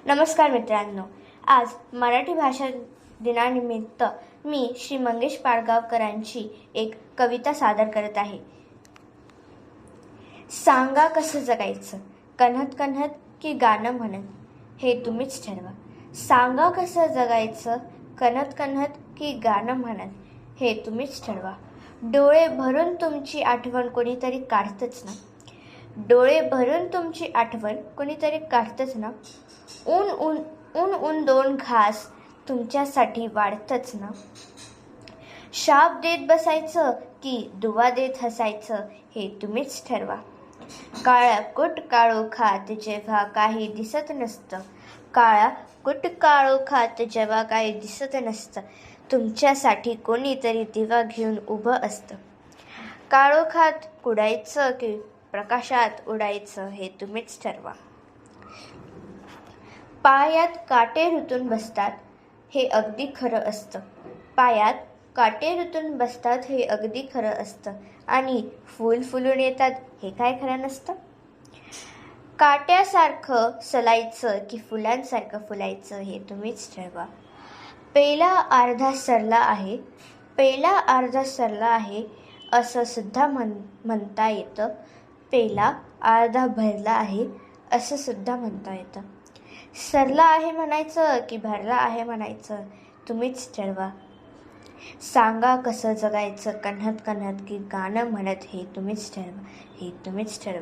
नमस्कार मित्रांनो, आज मराठी भाषा दिनानिमित्त मी श्री मंगेश पाडगावकरांची एक कविता सादर करत आहे. सांगा कसं जगायचं, कण्हत कण्हत की गाणं म्हणत, हे तुम्हीच ठरवा. सांगा कसं जगायचं, कण्हत कण्हत की गाणं म्हणत, हे तुम्हीच ठरवा. डोळे भरून तुमची आठवण कोणीतरी काढतच ना. डोळे भरून तुमची आठवण कोणीतरी काढतच ना. ऊन ऊन ऊन ऊन दोन घास तुमच्यासाठी वाढतच ना. शाप देत बसायचं की दुवा देत हसायचं, हे तुम्हीच ठरवा. काळ्या कुट काळोखात जेव्हा काही दिसत नसतं, काळ्या कुट काळोखात जेव्हा काही दिसत नसतं, तुमच्यासाठी कोणीतरी दिवा घेऊन उभं असतं. काळोखात कुडायचं की प्रकाशात उडायचं, हे तुम्हीच ठरवा. पायात काटे रुतून बसतात, हे अगदी खरं असतं. पायात काटे रुतून बसतात, हे अगदी खरं असतं. आणि फूल फुलून येतात, हे काय खरं नसतं. काट्यासारखं सलायचं की फुलांसारखं फुलायचं, हे तुम्हीच ठरवा. पेला अर्धा सरला आहे, पेला अर्धा सरला आहे, असं सुद्धा म्हणता येतं. पेला अर्धा भरला आहे, असं सुद्धा म्हणता येतं. सरला आहे म्हणायचं की भरला आहे म्हणायचं, तुम्हीच ठरवा. सांगा कसं जगायचं, कण्हत कण्हत की गाणं म्हणत, हे तुम्हीच ठरवा. हे तुम्हीच ठरवा.